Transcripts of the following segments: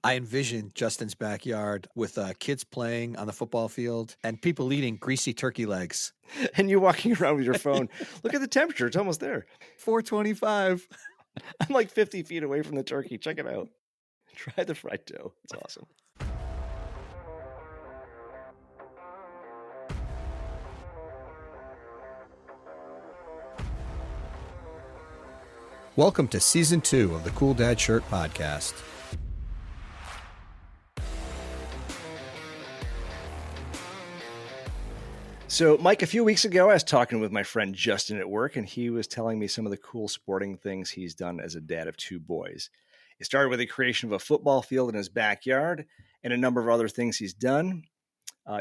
I envision Justin's backyard with kids playing on the football field and people eating greasy turkey legs. And you walking around with your phone. Look at the temperature. It's almost there. 425. I'm like 50 feet away from the turkey. Check it out. Try the fried dough. It's awesome. Welcome to Season 2 of the Cool Dad Shirt Podcast. So, Mike, a few weeks ago, I was talking with my friend Justin at work, and he was telling me some of the cool sporting things he's done as a dad of two boys. It started with the creation of a football field in his backyard and a number of other things he's done.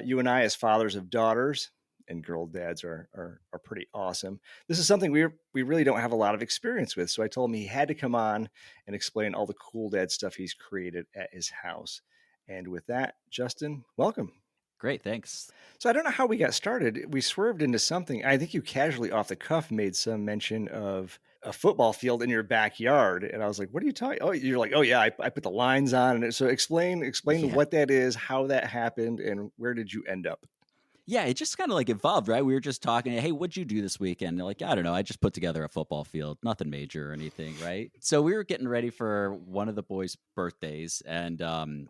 You and I, as fathers of daughters and girl dads, are pretty awesome. This is something we really don't have a lot of experience with. So I told him he had to come on and explain all the cool dad stuff he's created at his house. And with that, Justin, welcome. Great, thanks. So I don't know how we got started. We swerved into something. I think you casually off the cuff made some mention of a football field in your backyard. And I was like, what are you talking? Oh, you're like, oh yeah, I put the lines on. And so explain what that is, how that happened, and where did you end up? Yeah, it just kind of like evolved, right? We were just talking, hey, what'd you do this weekend? They're like, I don't know. I just put together a football field, nothing major or anything, right? So we were getting ready for one of the boys' birthdays. And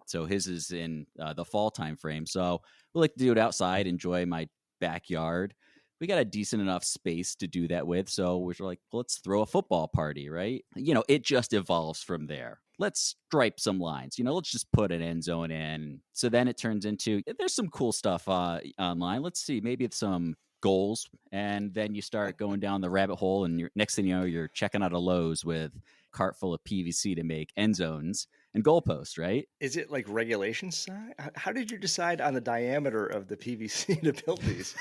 so his is in the fall time frame. So we like to do it outside, enjoy my backyard. We got a decent enough space to do that with. So we're like, well, let's throw a football party, right? You know, it just evolves from there. Let's stripe some lines, let's just put an end zone in. So then it turns into, there's some cool stuff online. Let's see, maybe it's some goals. And then you start going down the rabbit hole, and next thing you know, you're checking out a Lowe's with a cart full of PVC to make end zones and goalposts, right? Is it like regulation size? How did you decide on the diameter of the PVC to build these?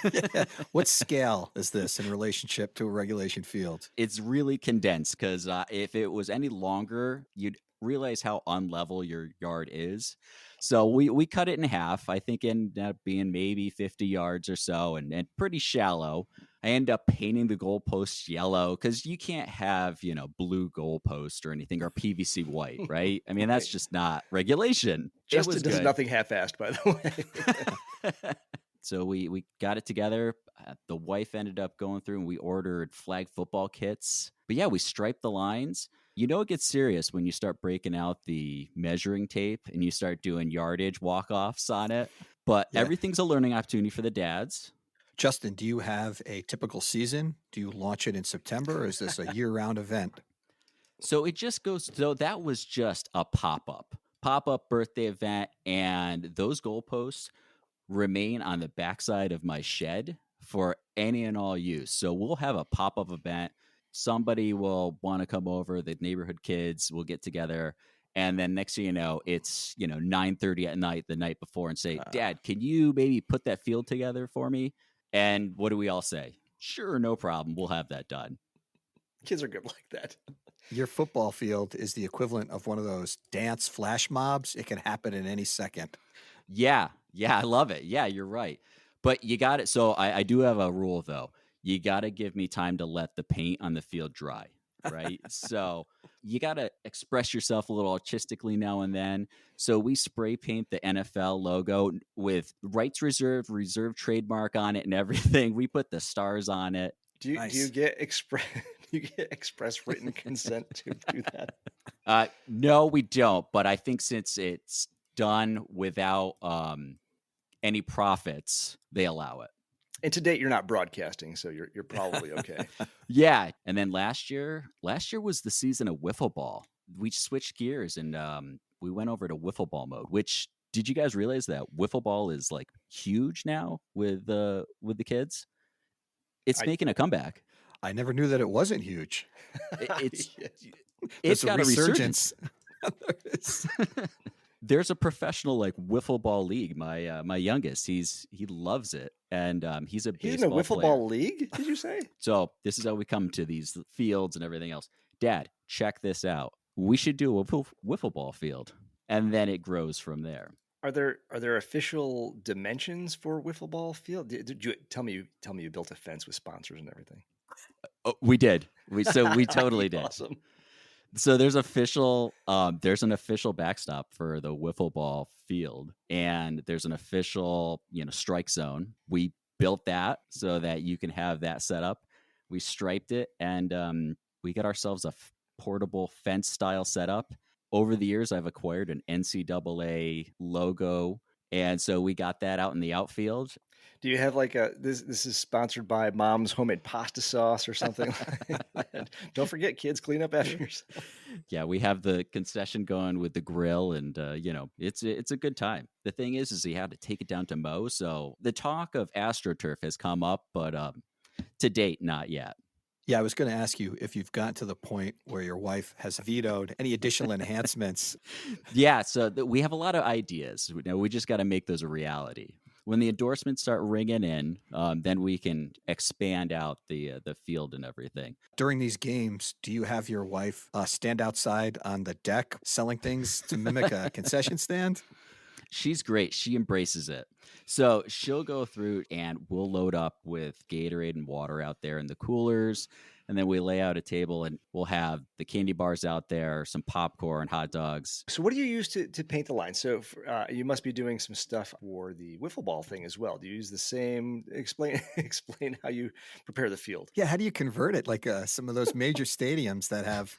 What scale is this in relationship to a regulation field? It's really condensed because if it was any longer, you'd realize how unlevel your yard is. So we cut it in half. I think it ended up being maybe 50 yards or so, and pretty shallow. I end up painting the goalposts yellow because you can't have, blue goalpost or anything, or PVC white, right? I mean, that's just not regulation. Justin does nothing half-assed, by the way. So we got it together. The wife ended up going through and we ordered flag football kits. But yeah, we striped the lines. It gets serious when you start breaking out the measuring tape and you start doing yardage walk-offs on it. But everything's a learning opportunity for the dads. Justin, do you have a typical season? Do you launch it in September, or is this a year-round event? So it just goes, so that was just a pop-up birthday event, and those goalposts remain on the backside of my shed for any and all use. So we'll have a pop-up event. Somebody will want to come over, the neighborhood kids will get together. And then next thing you know, it's, 9:30 at night, the night before, and say, Dad, can you maybe put that field together for me? And what do we all say? Sure, no problem. We'll have that done. Kids are good like that. Your football field is the equivalent of one of those dance flash mobs. It can happen in any second. Yeah, I love it. Yeah, you're right. But you got it. So I do have a rule, though. You got to give me time to let the paint on the field dry, right? So you got to express yourself a little artistically now and then. So we spray paint the NFL logo with rights reserved trademark on it and everything. We put the stars on it. Do you get express written consent to do that? No, we don't. But I think since it's done without any profits, they allow it. And to date, you're not broadcasting, so you're probably okay. Yeah. And then last year was the season of wiffle ball. We switched gears and we went over to wiffle ball mode, which, did you guys realize that wiffle ball is like huge now with the kids? It's making a comeback. I never knew that it wasn't huge. It's got a resurgence. There's a professional like wiffle ball league. My youngest, he loves it, and he's a baseball He's in a wiffle player. Ball league. Did you say? So this is how we come to these fields and everything else. Dad, check this out. We should do a wiffle ball field, and then it grows from there. Are there official dimensions for wiffle ball field? Did you tell me you built a fence with sponsors and everything? Oh, we did. We totally did. Awesome. So there's an official backstop for the wiffle ball field, and there's an official, strike zone. We built that so that you can have that set up. We striped it, and we got ourselves a portable fence style setup. Over the years, I've acquired an NCAA logo, and so we got that out in the outfield. Do you have like this is sponsored by Mom's homemade pasta sauce or something like that? Don't forget, kids, clean up after yourself. Yeah, we have the concession going with the grill, and it's a good time. The thing is you have to take it down to mow. So the talk of AstroTurf has come up, but to date, not yet. Yeah, I was going to ask you if you've gotten to the point where your wife has vetoed any additional enhancements. Yeah, so we have a lot of ideas. We just got to make those a reality. When the endorsements start ringing in, then we can expand out the field and everything. During these games, do you have your wife stand outside on the deck selling things to mimic a concession stand? She's great. She embraces it. So she'll go through and we'll load up with Gatorade and water out there in the coolers. And then we lay out a table and we'll have the candy bars out there, some popcorn, hot dogs. So what do you use to paint the line? So you must be doing some stuff for the wiffle ball thing as well. Do you use the same? Explain how you prepare the field. Yeah, how do you convert it? Like some of those major stadiums that have,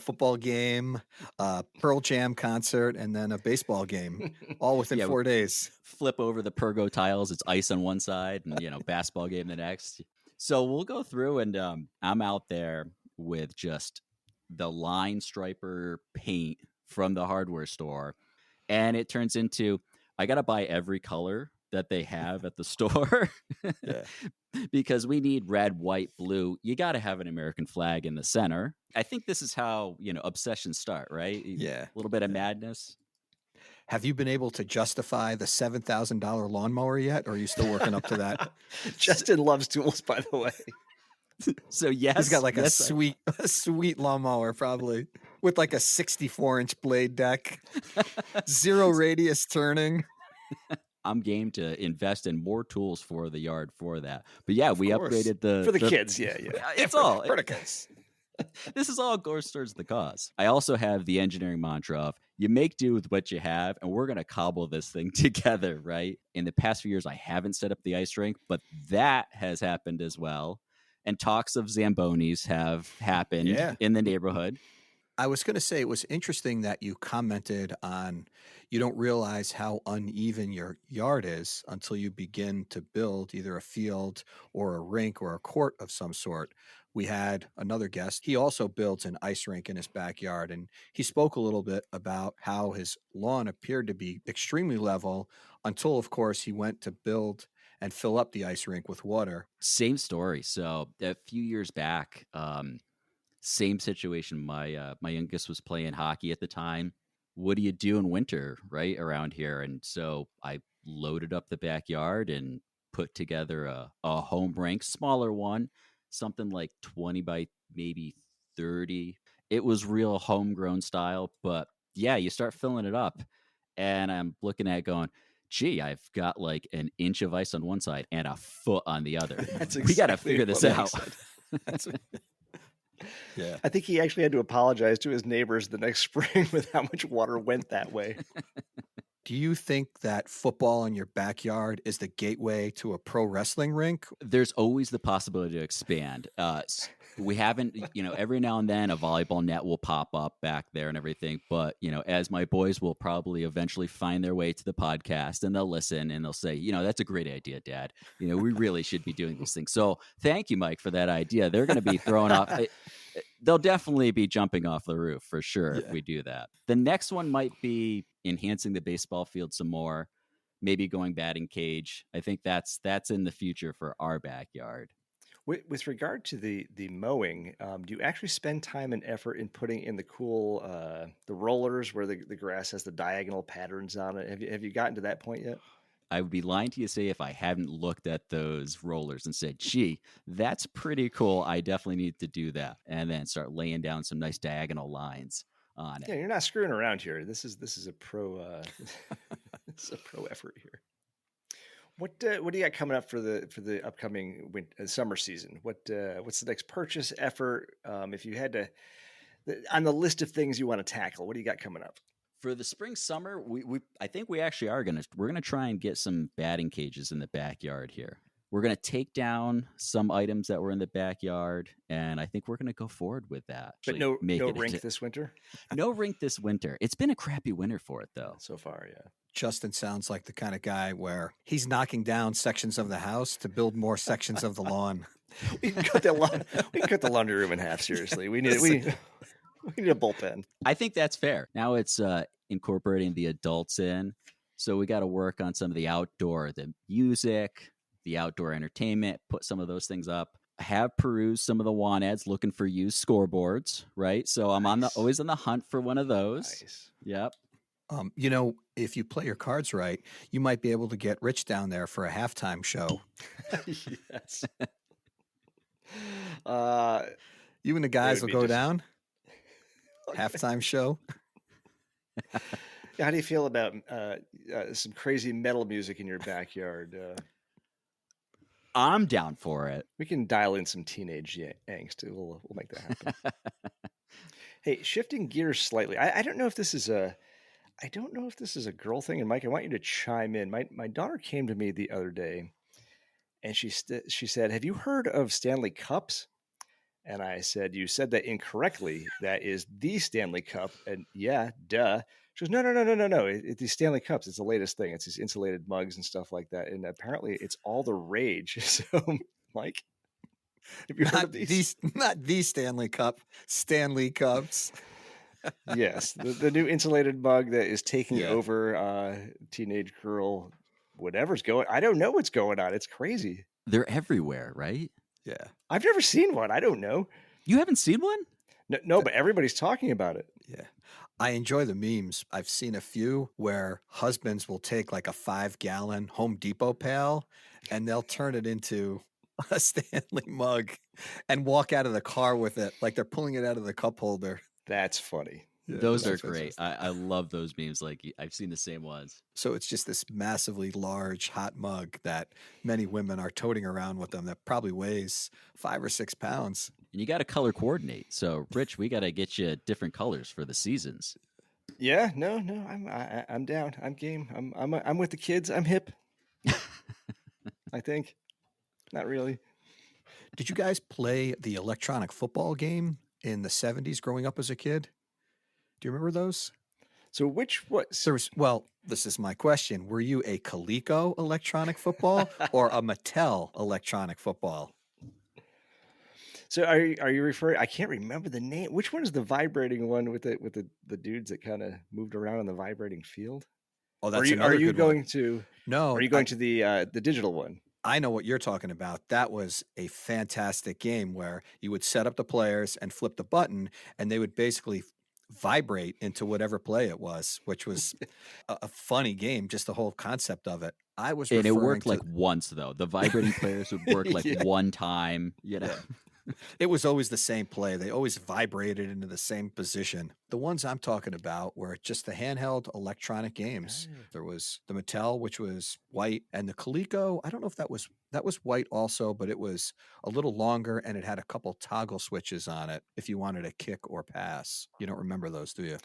football game, Pearl Jam concert, and then a baseball game, all within 4 days. Flip over the pergo tiles. It's ice on one side and, basketball game the next. So we'll go through and I'm out there with just the line striper paint from the hardware store. And it turns into, I got to buy every color that they have at the store because we need red, white, blue. You got to have an American flag in the center. I think this is how, obsessions start, right? Yeah. A little bit of madness. Have you been able to justify the $7,000 lawnmower yet, or are you still working up to that? Justin loves tools, by the way. So yes, he's got like a sweet lawnmower, probably with like a 64-inch blade deck, 0 radius turning. I'm game to invest in more tools for the yard for that. But yeah, we upgraded for the kids. Yeah. It's all for the kids. This is all goes towards the cause. I also have the engineering mantra of you make do with what you have, and we're going to cobble this thing together, right? In the past few years, I haven't set up the ice rink, but that has happened as well. And talks of Zambonis have happened in the neighborhood. I was going to say, it was interesting that you commented on you don't realize how uneven your yard is until you begin to build either a field or a rink or a court of some sort. We had another guest. He also builds an ice rink in his backyard, and he spoke a little bit about how his lawn appeared to be extremely level until, of course, he went to build and fill up the ice rink with water. Same story. So a few years back, same situation. My youngest was playing hockey at the time. What do you do in winter, right, around here? And so I loaded up the backyard and put together a home rink, smaller one, something like 20 by maybe 30. It was real homegrown style, but yeah, you start filling it up. And I'm looking at it going, gee, I've got like an inch of ice on one side and a foot on the other. We got to figure this out. Yeah. I think he actually had to apologize to his neighbors the next spring with how much water went that way. Do you think that football in your backyard is the gateway to a pro wrestling rink? There's always the possibility to expand. We haven't, every now and then a volleyball net will pop up back there and everything. But, as my boys will probably eventually find their way to the podcast and they'll listen and they'll say, that's a great idea, Dad. We really should be doing these things. So thank you, Mike, for that idea. They're going to be throwing off. They'll definitely be jumping off the roof for sure if we do that. The next one might be enhancing the baseball field some more, maybe going batting cage. I think that's in the future for our backyard. With regard to the mowing, do you actually spend time and effort in putting in the cool the rollers where the grass has the diagonal patterns on it? Have you gotten to that point yet? I would be lying to you say if I hadn't looked at those rollers and said, gee, that's pretty cool. I definitely need to do that. And then start laying down some nice diagonal lines on it. Yeah, you're not screwing around here. This is a pro it's a pro effort here. What do you got coming up for the upcoming summer season? What's the next purchase effort? If you had to On the list of things you want to tackle, what do you got coming up? For the spring summer, we I think we actually we're gonna try and get some batting cages in the backyard here. We're gonna take down some items that were in the backyard, and I think we're gonna go forward with that. But Actually, make no it rink this winter no rink this winter. It's been a crappy winter for it though. so far. Yeah. Justin sounds like the kind of guy where he's knocking down sections of the house to build more sections of the lawn. We can cut the laundry room in half. Seriously, we need a bullpen. I think that's fair. Now it's incorporating the adults in, so we got to work on some of the music, the outdoor entertainment. Put some of those things up. I have perused some of the want ads, looking for used scoreboards. Right, so I'm always on the hunt for one of those. Nice. Yep. If you play your cards right, you might be able to get Rich down there for a halftime show. Yes. You and the guys will be go just- down. Halftime show. How do you feel about some crazy metal music in your backyard? I'm down for it. We can dial in some teenage angst. We'll make that happen. Hey, shifting gears slightly. I don't know if this is a girl thing. And Mike, I want you to chime in. My daughter came to me the other day, and she said, "Have you heard of Stanley Cups?" And I said, "You said that incorrectly. That is the Stanley Cup." And yeah, duh. She goes, "No. It's the Stanley Cups. It's the latest thing. It's these insulated mugs and stuff like that. And apparently it's all the rage." So, Mike, have you heard of these? Not the Stanley Cup, Stanley Cups. Yes, the new insulated mug that is taking over teenage girl, whatever's going. I don't know what's going on. It's crazy. They're everywhere, right? Yeah. I've never seen one. I don't know. You haven't seen one? No, but everybody's talking about it. Yeah. I enjoy the memes. I've seen a few where husbands will take like a 5-gallon Home Depot pail and they'll turn it into a Stanley mug and walk out of the car with it like they're pulling it out of the cup holder. That's funny. Yeah, those are that's great. I love those memes. Like I've seen the same ones. So it's just this massively large hot mug that many women are toting around with them that probably weighs 5 or 6 pounds. And you got to color coordinate. So, Rich, we got to get you different colors for the seasons. Yeah, no, I'm down. I'm game. I'm with the kids. I'm hip. I think. Not really. Did you guys play the electronic football game in the 70s growing up as a kid? Do you remember those? So this is my question. Were you a Coleco electronic football or a Mattel electronic football? So are you referring? I can't remember the name. Which one is the vibrating one with the dudes that kind of moved around on the vibrating field? Oh, that's are you good going one. to? No. Are you going to the digital one? I know what you're talking about. That was a fantastic game where you would set up the players and flip the button, and they would basically vibrate into whatever play it was, which was a funny game. Just the whole concept of it. And it worked like once though. The vibrating players would work like one time. You know. It was always the same play. They always vibrated into the same position. The ones I'm talking about were just the handheld electronic games. There was the Mattel, which was white, and the Coleco. I don't know if that was white also, but it was a little longer and it had a couple toggle switches on it if you wanted to kick or pass. You don't remember those, do you?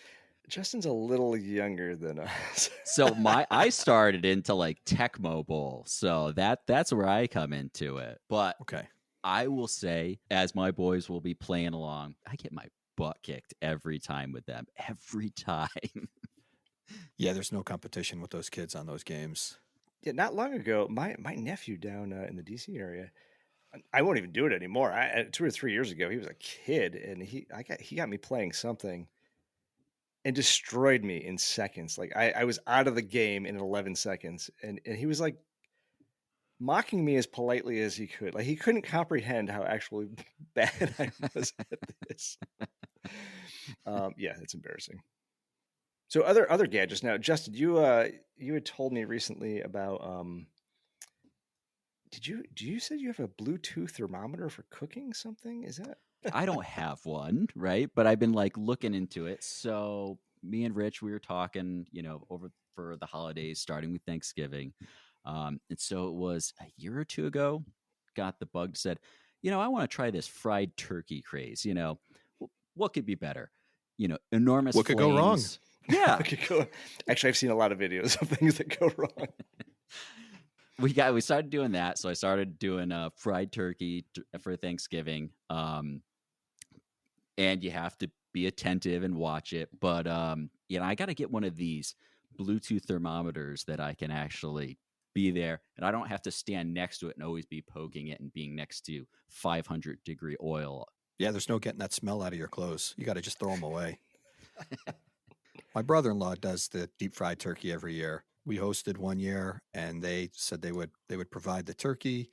Justin's a little younger than us. So I started into like Tecmo Bowl. So that's where I come into it. But okay. I will say, as my boys will be playing along, I get my butt kicked every time with them. Every time. Yeah, there's no competition with those kids on those games. Yeah, not long ago, my nephew down in the DC area, I won't even do it anymore. 2 or 3 years ago, he was a kid, and he got me playing something and destroyed me in seconds. Like I was out of the game in 11 seconds, and he was like mocking me as politely as he could. Like he couldn't comprehend how actually bad I was at this. Yeah, it's embarrassing. So other gadgets now. Justin, you had told me recently about you said you have a Bluetooth thermometer for cooking something? Is that I don't have one, right? But I've been like looking into it. So me and Rich, we were talking, over for the holidays, starting with Thanksgiving. And so it was a year or two ago, got the bug, said, I want to try this fried turkey craze. what could be better? Enormous What could go wrong? flames. Yeah. Actually, I've seen a lot of videos of things that go wrong. We started doing that. So I started doing fried turkey for Thanksgiving. And you have to be attentive and watch it. But I got to get one of these Bluetooth thermometers that I can actually be there, and I don't have to stand next to it and always be poking it and being next to 500-degree oil. Yeah, there's no getting that smell out of your clothes. You got to just throw them away. My brother-in-law does the deep fried turkey every year. We hosted one year, and they said they would provide the turkey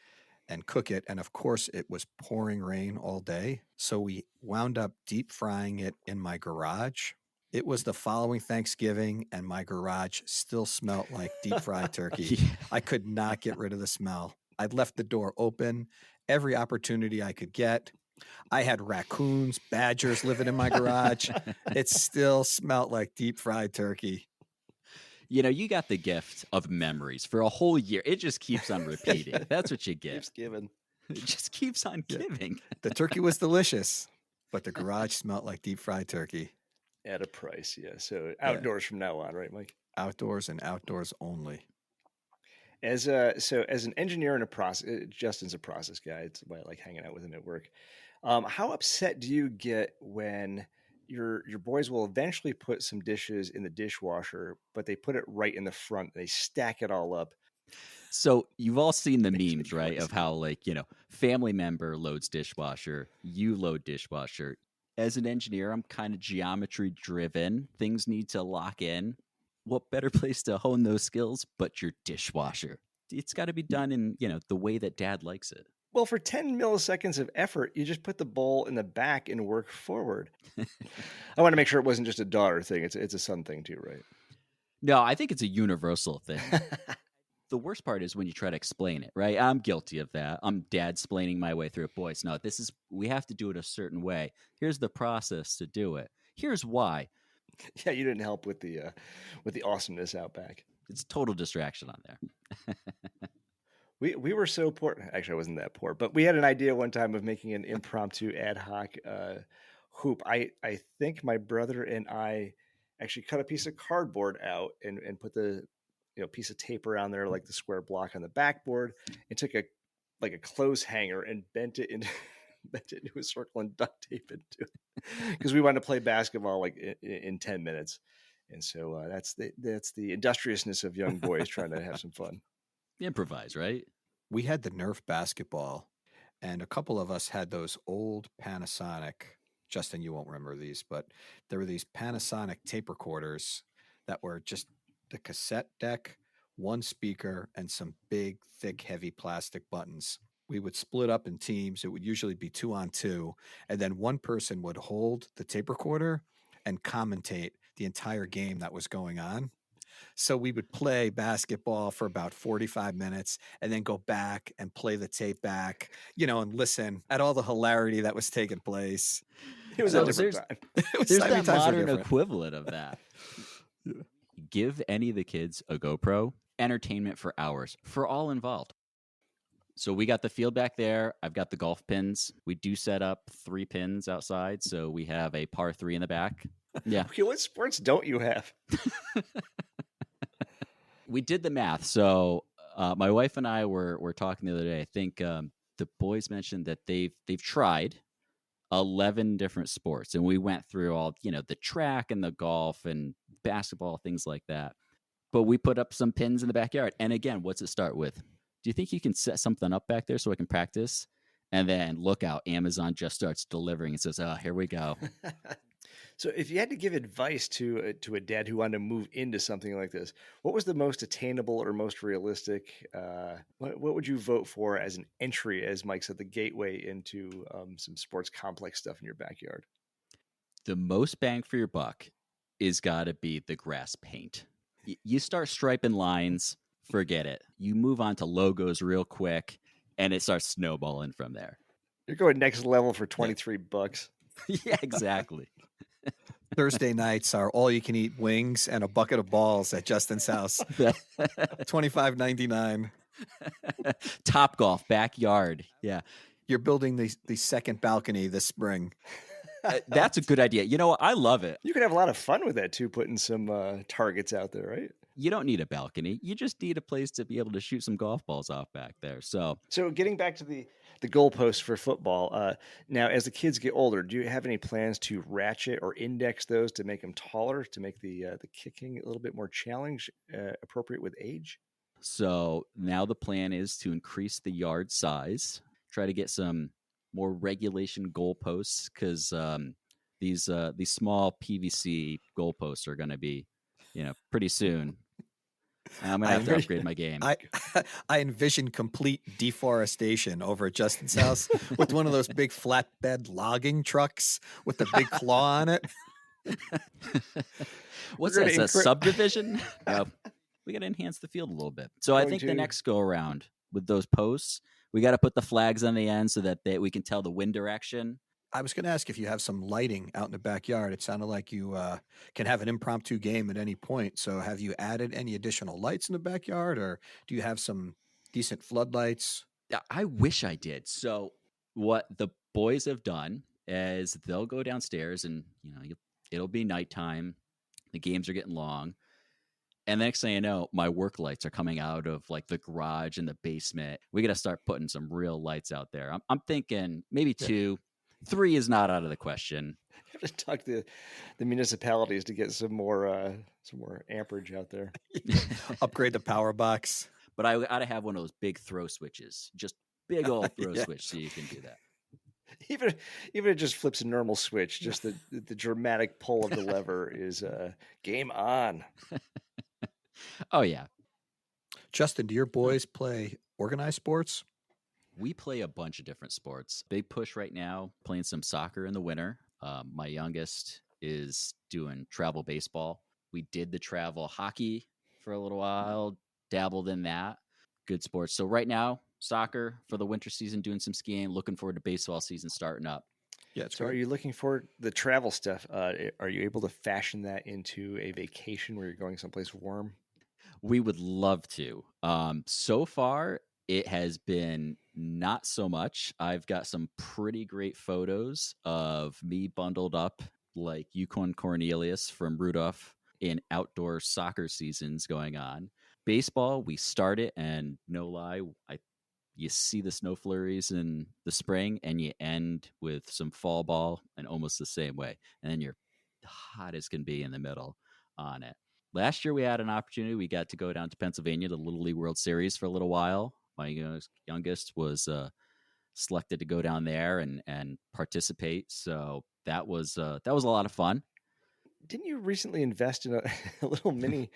and cook it. And of course, it was pouring rain all day. So we wound up deep frying it in my garage. It was the following Thanksgiving, and my garage still smelled like deep fried turkey. I could not get rid of the smell. I'd left the door open every opportunity I could get. I had raccoons, badgers living in my garage. It still smelled like deep fried turkey. You got the gift of memories for a whole year. It just keeps on repeating. That's what you get. Keeps giving. It just keeps on giving. The turkey was delicious, but the garage smelled like deep fried turkey. At a price, yeah. So outdoors from now on, right, Mike? Outdoors and outdoors only. As an engineer and a process, Justin's a process guy. It's why I like hanging out with him at work. How upset do you get when your boys will eventually put some dishes in the dishwasher, but they put it right in the front? They stack it all up. So you've all seen the memes, right? Of how family member loads dishwasher, you load dishwasher. As an engineer, I'm kind of geometry driven. Things need to lock in. What better place to hone those skills but your dishwasher? It's got to be done in, the way that dad likes it. Well, for 10 milliseconds of effort, you just put the bowl in the back and work forward. I want to make sure it wasn't just a daughter thing. It's a son thing too, right? No, I think it's a universal thing. The worst part is when you try to explain it, right? I'm guilty of that. I'm dad-splaining my way through it. Boys, no, we have to do it a certain way. Here's the process to do it. Here's why. Yeah, you didn't help with the awesomeness out back. It's total distraction on there. We were so poor. Actually, I wasn't that poor, but we had an idea one time of making an impromptu ad hoc hoop. I think my brother and I actually cut a piece of cardboard out and put the piece of tape around there, like the square block on the backboard, and took a clothes hanger and bent it into a circle and duct tape into it because we wanted to play basketball in 10 minutes. And so that's the industriousness of young boys trying to have some fun. Improvise, right? We had the Nerf basketball, and a couple of us had those old Panasonic. Justin, you won't remember these, but there were these Panasonic tape recorders that were just the cassette deck, one speaker, and some big, thick, heavy plastic buttons. We would split up in teams. It would usually be 2-on-2, and then one person would hold the tape recorder and commentate the entire game that was going on. So we would play basketball for about 45 minutes and then go back and play the tape back, and listen at all the hilarity that was taking place. It was a different time. There's that modern equivalent of that. Yeah. Give any of the kids a GoPro, entertainment for hours for all involved. So we got the field back there. I've got the golf pins. We do set up 3 pins outside. So we have a par 3 in the back. Yeah. Okay, what sports don't you have? We did the math. So my wife and I were talking the other day. I think the boys mentioned that they've tried 11 different sports, and we went through all the track and the golf and basketball, things like that. But we put up some pins in the backyard. And again, what's it start with? Do you think you can set something up back there so I can practice? And then look out, Amazon just starts delivering and says, "Oh, here we go." So if you had to give advice to a dad who wanted to move into something like this, what was the most attainable or most realistic? What would you vote for as an entry, as Mike said, the gateway into some sports complex stuff in your backyard? The most bang for your buck is got to be the grass paint. You start striping lines, forget it. You move on to logos real quick, and it starts snowballing from there. You're going next level for $23. Yeah, exactly. Thursday nights are all-you-can-eat wings and a bucket of balls at Justin's house. $25.99. Top golf, backyard. Yeah. You're building the second balcony this spring. That's a good idea. You know what? I love it. You could have a lot of fun with that too, putting some targets out there, right? You don't need a balcony. You just need a place to be able to shoot some golf balls off back there. So So getting back to the goalposts for football, now as the kids get older, do you have any plans to ratchet or index those to make them taller, to make the kicking a little bit more challenge, appropriate with age? So now the plan is to increase the yard size, try to get some more regulation goalposts because these small PVC goalposts are going to be, pretty soon. And I'm going to I have to envi- upgrade my game. I I envision complete deforestation over at Justin's house with one of those big flatbed logging trucks with the big claw on it. What's We're that? gonna A subdivision? No, we got to enhance the field a little bit. So I Going think the to- next go around with those posts, we got to put the flags on the end so that we can tell the wind direction. I was going to ask if you have some lighting out in the backyard. It sounded like you can have an impromptu game at any point. So have you added any additional lights in the backyard, or do you have some decent floodlights? Yeah, I wish I did. So what the boys have done is they'll go downstairs and it'll be nighttime. The games are getting long. And the next thing you know, my work lights are coming out of like the garage and the basement. We got to start putting some real lights out there. I'm thinking maybe Yeah. 2, 3 is not out of the question. have to talk to the municipalities to get some more amperage out there. Upgrade the power box. But I got to have one of those big throw switches, just big old throw Yeah. switch, so you can do that. Even it just flips a normal switch. Just the dramatic pull of the lever is game on. Oh yeah, Justin, do your boys play organized sports? we play a bunch of different sports. Big push right now, playing some soccer in the winter. My youngest is doing travel baseball. We did the travel hockey for a little while, dabbled in that. Good sports. So right now, soccer for the winter season, doing some skiing. Looking forward to baseball season starting up. Yeah, it's So, are great. you looking for the travel stuff? Are you able to fashion that into a vacation where you're going someplace warm? We would love to. So far, it has been not so much. I've got some pretty great photos of me bundled up like Yukon Cornelius from Rudolph in outdoor soccer seasons going on. Baseball, we start it, and no lie, you see the snow flurries in the spring, and you end with some fall ball, and almost the same way. And then you're hot as can be in the middle on it. Last year, we had an opportunity. We got to go down to Pennsylvania to Little League World Series for a little while. My youngest was selected to go down there and participate. So that was a lot of fun. Didn't you recently invest in a, a little mini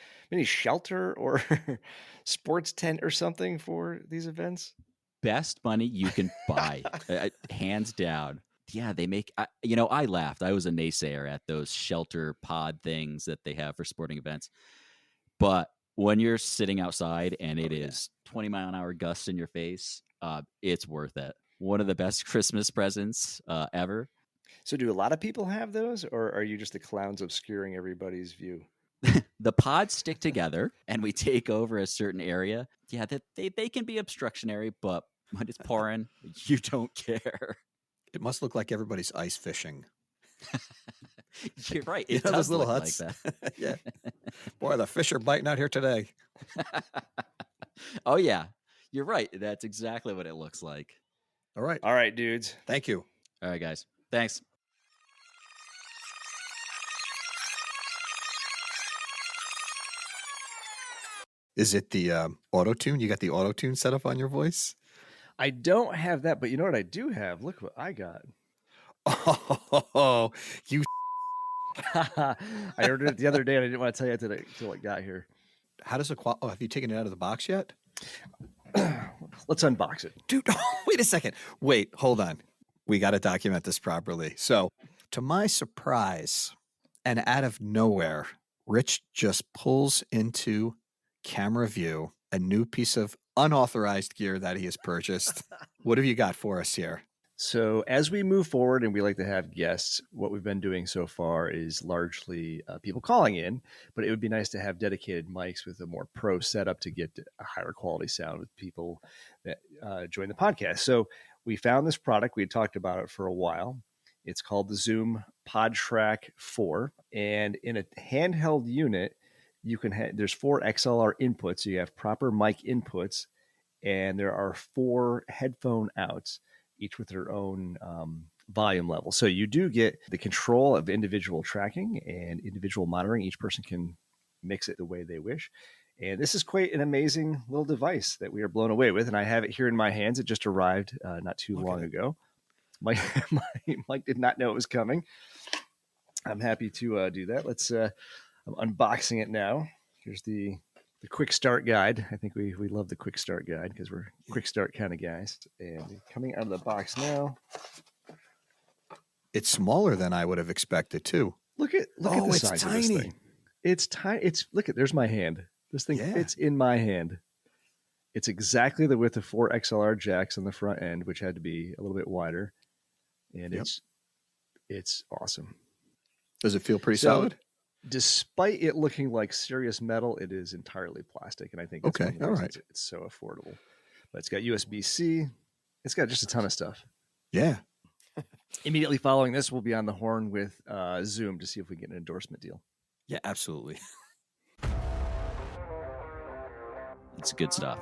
shelter or sports tent or something for these events? Best money you can buy, hands down. Yeah, they make. I laughed. I was a naysayer at those shelter pod things that they have for sporting events. But when you're sitting outside and it is 20-mile-an-hour gusts in your face, it's worth it. One of the best Christmas presents ever. So, do a lot of people have those, or are you just the clowns obscuring everybody's view? The pods stick together and we take over a certain area. Yeah, that they can be obstructionary, but when it's pouring, you don't care. It must look like everybody's ice fishing. You're right. You It know those does little look huts? like that. Yeah. Boy, the fish are biting out here today. Oh yeah, you're right. That's exactly what it looks like. All right. All right, dudes. Thank you. All right, guys. Thanks. Is it the auto tune? You got the auto tune set up on your voice? I don't have that, but you know what I do have? Look what I got. Oh, you. I ordered it the other day, and I didn't want to tell you until it got here. How does it? Oh, have you taken it out of the box yet? Let's unbox it. Dude, wait a second. Wait, hold on. We got to document this properly. So, to my surprise, and out of nowhere, Rich just pulls into camera view a new piece of unauthorized gear that he has purchased. What have you got for us here? So as we move forward and we like to have guests, what we've been doing so far is largely people calling in, but it would be nice to have dedicated mics with a more pro setup to get a higher quality sound with people that join the podcast. So we found this product. We had talked about it for a while. It's called the Zoom PodTrack 4. And in a handheld unit, you can there's 4 XLR inputs. So you have proper mic inputs, and there are 4 headphone outs, each with their own volume level. So you do get the control of individual tracking and individual monitoring. Each person can mix it the way they wish. And this is quite an amazing little device that we are blown away with. And I have it here in my hands. It just arrived not too long ago. Mike did not know it was coming. I'm happy to do that. I'm unboxing it now. Here's the quick start guide. I think we love the quick start guide because we're quick start kind of guys. And coming out of the box now. It's smaller than I would have expected too. Look at the size of this thing. It's tiny. There's my hand. This thing fits in my hand. It's exactly the width of 4 XLR jacks on the front end, which had to be a little bit wider. And it's awesome. Does it feel pretty solid? Despite it looking like serious metal, it is entirely plastic. And I think that's all right. It's so affordable. But it's got USB-C. It's got just a ton of stuff. Yeah. Immediately following this, we'll be on the horn with Zoom to see if we can get an endorsement deal. Yeah, absolutely. It's good stuff.